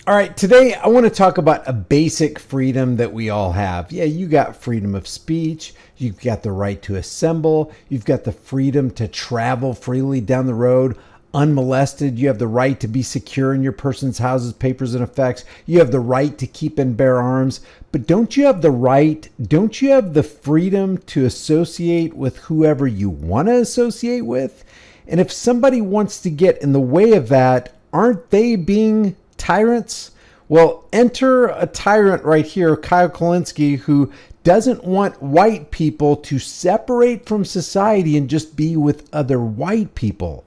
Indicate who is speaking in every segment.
Speaker 1: All right, today I want to talk about a basic freedom that we all have. Yeah, you got freedom of speech, you've got the right to assemble, you've got the freedom to travel freely down the road unmolested, you have the right to be secure in your person's houses, papers, and effects, you have the right to keep and bear arms. But don't you have the freedom to associate with whoever you want to associate with? And if somebody wants to get in the way of that, aren't they being tyrants? Well, enter a tyrant right here, Kyle Kolinsky, who doesn't want white people to separate from society and just be with other white people.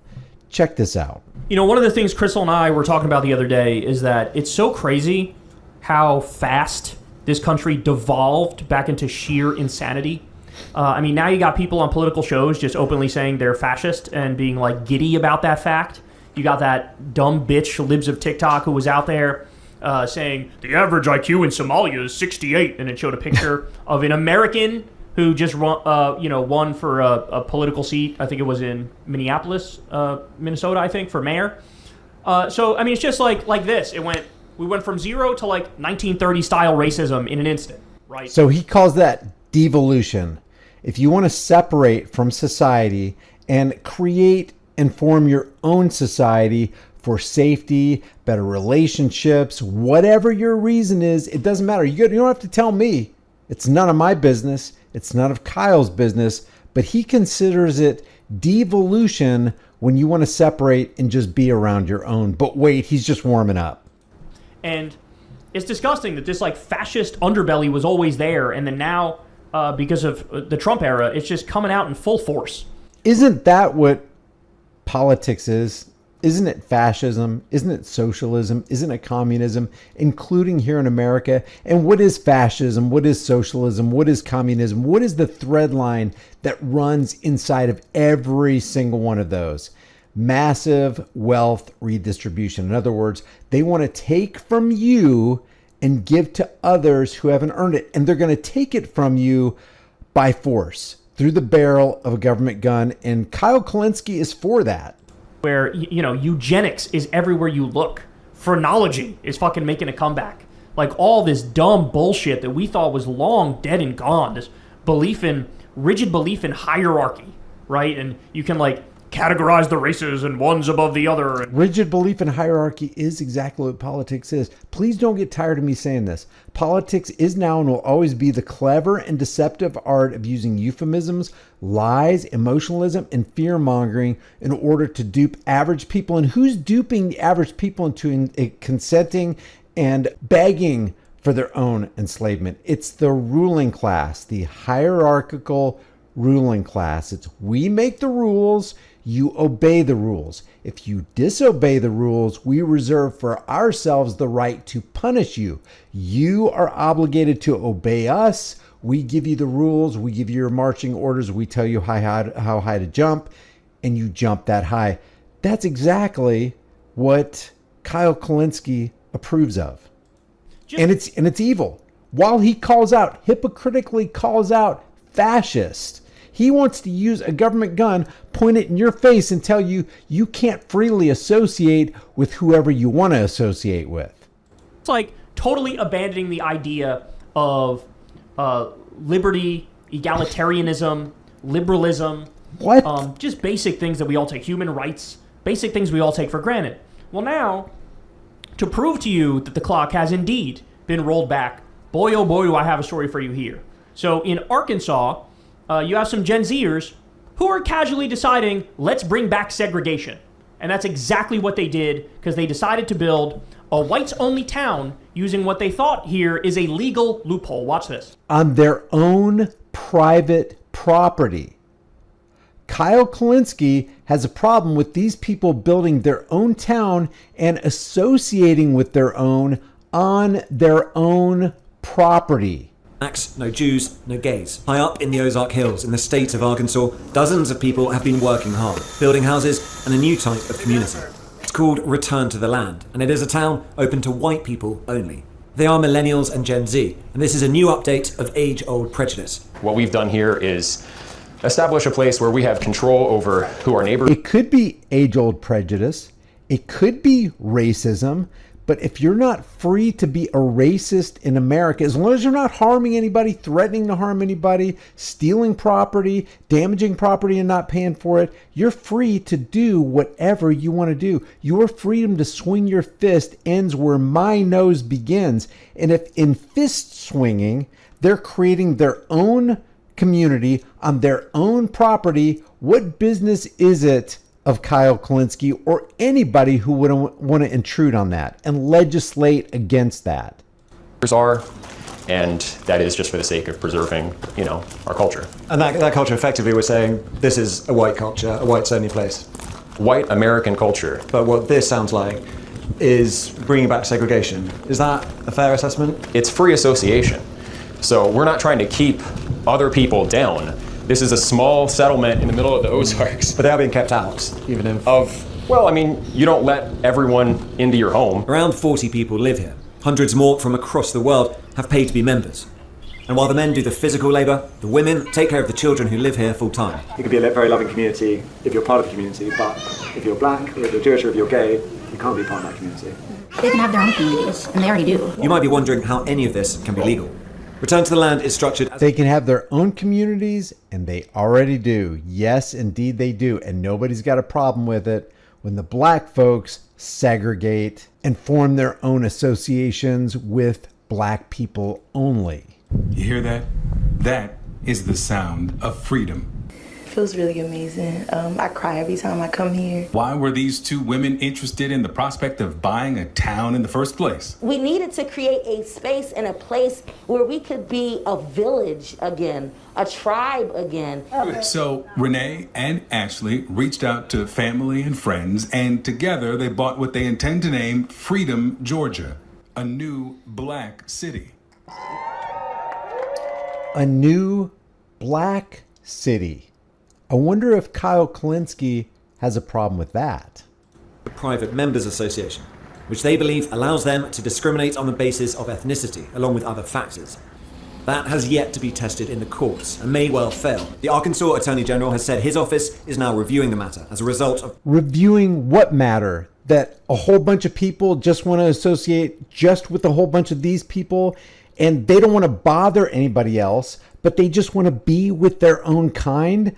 Speaker 1: Check this out.
Speaker 2: You know, one of the things Crystal and I were talking about the other day is that it's so crazy how fast this country devolved back into sheer insanity. I mean, now you got people on political shows just openly saying they're fascist and being like giddy about that fact. You got that dumb bitch, Libs of TikTok, who was out there saying the average IQ in Somalia is 68, and it showed a picture of an American who just won for a political seat. I think it was in Minneapolis, Minnesota, I think, for mayor. So I mean, it's just like this. We went from zero to like 1930 style racism in an instant, right?
Speaker 1: So he calls that devolution. If you want to separate from society and create and form your own society for safety, better relationships, whatever your reason is, it doesn't matter. You don't have to tell me. It's none of my business. It's none of Kyle's business, but he considers it devolution when you want to separate and just be around your own. But wait, he's just warming up.
Speaker 2: And it's disgusting that this like fascist underbelly was always there, and then now, because of the Trump era, it's just coming out in full force.
Speaker 1: Isn't that what politics is? Isn't it fascism? Isn't it socialism? Isn't it communism, including here in America? And what is fascism? What is socialism? What is communism? What is the thread line that runs inside of every single one of those? Massive wealth redistribution. In other words, they want to take from you and give to others who haven't earned it. And they're going to take it from you by force through the barrel of a government gun. And Kyle Kolinsky is for that.
Speaker 2: Where, you know, eugenics is everywhere you look. Phrenology is fucking making a comeback. Like all this dumb bullshit that we thought was long dead and gone. This rigid belief in hierarchy, right? And you can like categorize the races and one's above the other.
Speaker 1: Rigid belief in hierarchy is exactly what politics is. Please don't get tired of me saying this. Politics is now and will always be the clever and deceptive art of using euphemisms, lies, emotionalism, and fear-mongering in order to dupe average people. And who's duping the average people into consenting and begging for their own enslavement? It's the ruling class, the hierarchical ruling class. It's we make the rules, you obey the rules. If you disobey the rules, we reserve for ourselves the right to punish you. You are obligated to obey us. We give you the rules. We give you your marching orders. We tell you how high to jump, and you jump that high. That's exactly what Kyle Kolinsky approves of. And it's evil. While he hypocritically calls out fascist, he wants to use a government gun, point it in your face, and tell you you can't freely associate with whoever you want to associate with.
Speaker 2: It's like totally abandoning the idea of liberty, egalitarianism, liberalism.
Speaker 1: What?
Speaker 2: Just basic things that we all take, human rights, basic things we all take for granted. Well, now, to prove to you that the clock has indeed been rolled back, boy, oh boy, do I have a story for you here. So in Arkansas, you have some Gen Zers who are casually deciding, let's bring back segregation. And that's exactly what they did, because they decided to build a whites-only town using what they thought here is a legal loophole. Watch this.
Speaker 1: On their own private property. Kyle Kolinsky has a problem with these people building their own town and associating with their own on their own property.
Speaker 3: No Jews, no gays. High up in the Ozark Hills in the state of Arkansas, dozens of people have been working hard, building houses and a new type of community. It's called Return to the Land, and it is a town open to white people only. They are millennials and Gen Z, and this is a new update of age-old prejudice.
Speaker 4: What we've done here is establish a place where we have control over who our neighbors.
Speaker 1: It could be age-old prejudice. It could be racism. But if you're not free to be a racist in America, as long as you're not harming anybody, threatening to harm anybody, stealing property, damaging property and not paying for it, you're free to do whatever you want to do. Your freedom to swing your fist ends where my nose begins. And if in fist swinging, they're creating their own community on their own property, what business is it of Kyle Kolinsky or anybody who would want to intrude on that and legislate against that?
Speaker 4: Are, and that is just for the sake of preserving, our culture.
Speaker 3: And that culture effectively was saying, this is a white culture, a whites only place.
Speaker 4: White American culture.
Speaker 3: But what this sounds like is bringing back segregation. Is that a fair assessment?
Speaker 4: It's free association. So we're not trying to keep other people down. This is a small settlement in the middle of the Ozarks.
Speaker 3: But they are being kept out, even if...
Speaker 4: you don't let everyone into your home.
Speaker 3: Around 40 people live here. Hundreds more from across the world have paid to be members. And while the men do the physical labour, the women take care of the children who live here full time. It could be a very loving community if you're part of the community, but if you're black, or if you're Jewish, or if you're gay, you can't be part of that community.
Speaker 5: They can have their own communities, and they already do.
Speaker 3: You might be wondering how any of this can be legal. Return to the Land is structured as...
Speaker 1: They can have their own communities, and they already do. Yes, indeed they do. And nobody's got a problem with it when the black folks segregate and form their own associations with black people only.
Speaker 6: You hear that? That is the sound of freedom.
Speaker 7: Feels really amazing. I cry every time I come here.
Speaker 6: Why were these two women interested in the prospect of buying a town in the first place?
Speaker 8: We needed to create a space and a place where we could be a village again, a tribe again.
Speaker 6: So Renee and Ashley reached out to family and friends, and together they bought what they intend to name Freedom, Georgia, a new black city.
Speaker 1: A new black city. I wonder if Kyle Kolinsky has a problem with that.
Speaker 3: The Private Members Association, which they believe allows them to discriminate on the basis of ethnicity, along with other factors. That has yet to be tested in the courts and may well fail. The Arkansas Attorney General has said his office is now reviewing the matter as a result of...
Speaker 1: Reviewing what matter? That a whole bunch of people just want to associate just with a whole bunch of these people, and they don't want to bother anybody else, but they just want to be with their own kind?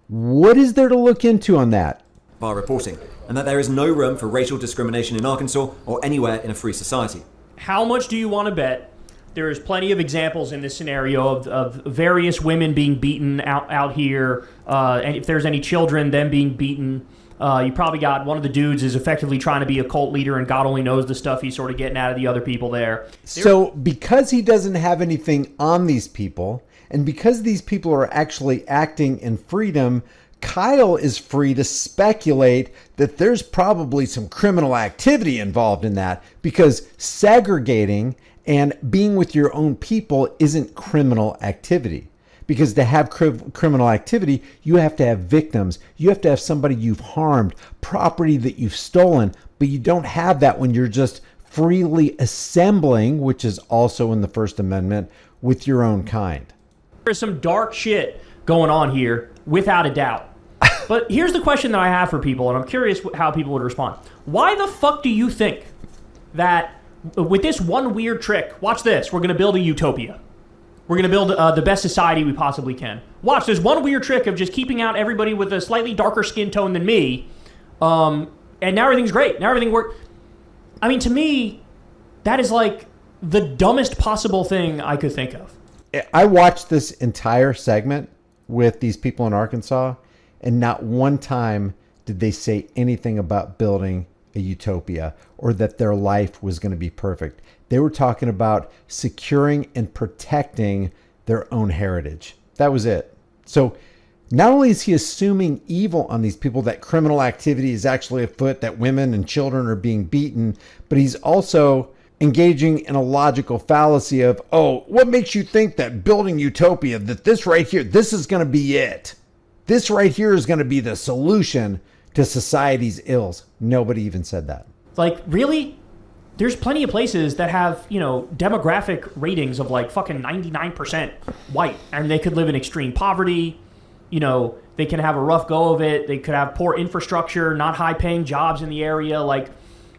Speaker 1: What is there to look into on that?
Speaker 3: Bar reporting, and that there is no room for racial discrimination in Arkansas or anywhere in a free society.
Speaker 2: How much do you want to bet there is plenty of examples in this scenario of various women being beaten out here, and if there's any children, them being beaten? You probably got one of the dudes is effectively trying to be a cult leader, and God only knows the stuff he's sort of getting out of the other people there.
Speaker 1: So because he doesn't have anything on these people, and because these people are actually acting in freedom, Kyle is free to speculate that there's probably some criminal activity involved in that, because segregating and being with your own people isn't criminal activity. Because to have criminal activity, you have to have victims. You have to have somebody you've harmed, property that you've stolen. But you don't have that when you're just freely assembling, which is also in the First Amendment, with your own kind.
Speaker 2: There's some dark shit going on here, without a doubt. But here's the question that I have for people, and I'm curious how people would respond. Why the fuck do you think that with this one weird trick, watch this, we're going to build a utopia. We're going to build the best society we possibly can. Watch, there's one weird trick of just keeping out everybody with a slightly darker skin tone than me, and now everything's great. Now everything works. I mean, to me, that is like the dumbest possible thing I could think of.
Speaker 1: I watched this entire segment with these people in Arkansas, and not one time did they say anything about building a utopia or that their life was going to be perfect. They were talking about securing and protecting their own heritage. That was it. So not only is he assuming evil on these people, that criminal activity is actually afoot, that women and children are being beaten, but he's also engaging in a logical fallacy of, oh, what makes you think that building utopia, that this right here, this is going to be it? This right here is going to be the solution to society's ills. Nobody even said that.
Speaker 2: Like, really? There's plenty of places that have, demographic ratings of like fucking 99% white, and they could live in extreme poverty. They can have a rough go of it. They could have poor infrastructure, not high paying jobs in the area. Like,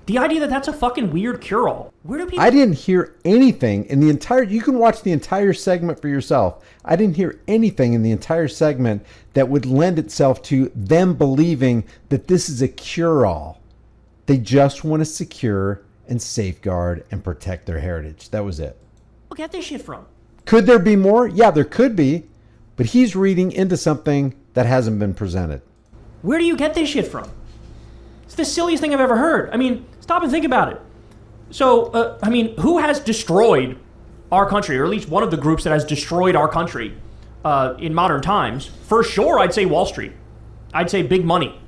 Speaker 2: The idea that that's a fucking weird cure-all. Where do people...
Speaker 1: I didn't hear anything in the entire... You can watch the entire segment for yourself. I didn't hear anything in the entire segment that would lend itself to them believing that this is a cure-all. They just want to secure and safeguard and protect their heritage. That was it.
Speaker 2: Where get this shit from?
Speaker 1: Could there be more? Yeah, there could be. But he's reading into something that hasn't been presented.
Speaker 2: Where do you get this shit from? It's the silliest thing I've ever heard. I mean, stop and think about it. So, who has destroyed our country, or at least one of the groups that has destroyed our country in modern times? For sure, I'd say Wall Street. I'd say big money.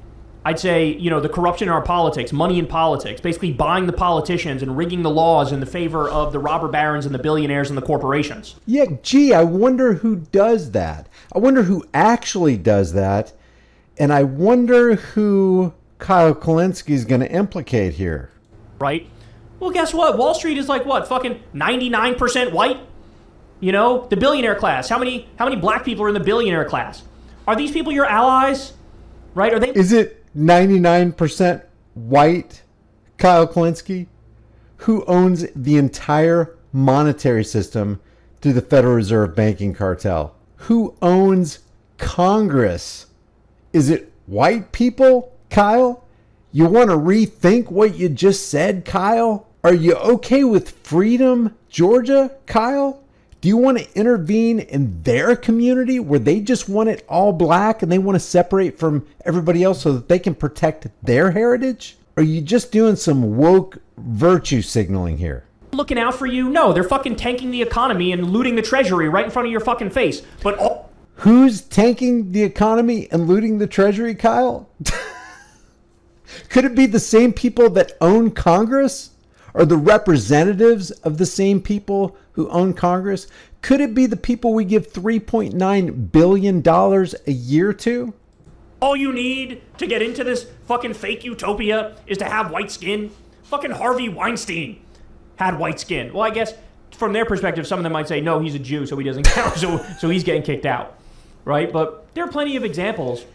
Speaker 2: I'd say, the corruption in our politics, money in politics, basically buying the politicians and rigging the laws in the favor of the robber barons and the billionaires and the corporations.
Speaker 1: Yeah, gee, I wonder who does that. I wonder who actually does that. And I wonder who Kyle Kolinsky is going to implicate here.
Speaker 2: Right? Well, guess what? Wall Street is like what? Fucking 99% white? The billionaire class. How many black people are in the billionaire class? Are these people your allies? Right? Are they?
Speaker 1: Is it 99% white Kyle Kolinsky, who owns the entire monetary system through the Federal Reserve banking cartel? Who owns Congress? Is it white people, Kyle? You want to rethink what you just said, Kyle? Are you okay with freedom, Georgia, Kyle? Do you want to intervene in their community where they just want it all black and they want to separate from everybody else so that they can protect their heritage? Or are you just doing some woke virtue signaling here?
Speaker 2: Looking out for you? No, they're fucking tanking the economy and looting the treasury right in front of your fucking face. But
Speaker 1: who's tanking the economy and looting the treasury, Kyle? Could it be the same people that own Congress? Or the representatives of the same people who own Congress? Could it be the people we give $3.9 billion a year to?
Speaker 2: all you need to get into this fucking fake utopia is to have white skin? Fucking Harvey Weinstein had white skin. Well, I guess from their perspective, some of them might say, no, he's a Jew, so he doesn't count, so he's getting kicked out, right? But there are plenty of examples.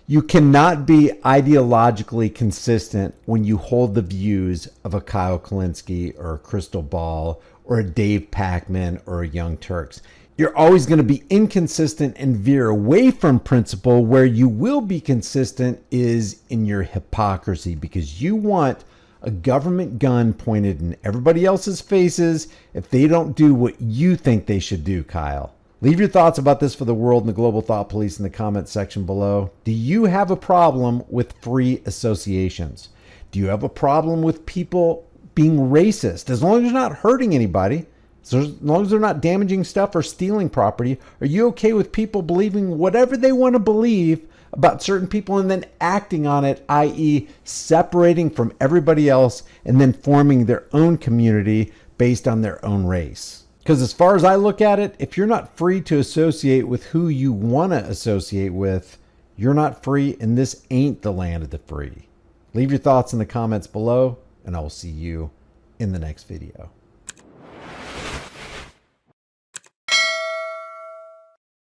Speaker 1: You cannot be ideologically consistent when you hold the views of a Kyle Kolinsky or a Crystal Ball or a Dave Pacman or a Young Turks. You're always going to be inconsistent and veer away from principle. Where you will be consistent is in your hypocrisy, because you want a government gun pointed in everybody else's faces if they don't do what you think they should do, Kyle. Leave your thoughts about this for the world and the global thought police in the comments section below. Do you have a problem with free associations? Do you have a problem with people being racist? As long as you're not hurting anybody, so as long as they're not damaging stuff or stealing property, are you okay with people believing whatever they want to believe about certain people and then acting on it, i.e. separating from everybody else and then forming their own community based on their own race? Because as far as I look at it, if you're not free to associate with who you want to associate with, you're not free, and this ain't the land of the free. Leave your thoughts in the comments below, and I will see you in the next video.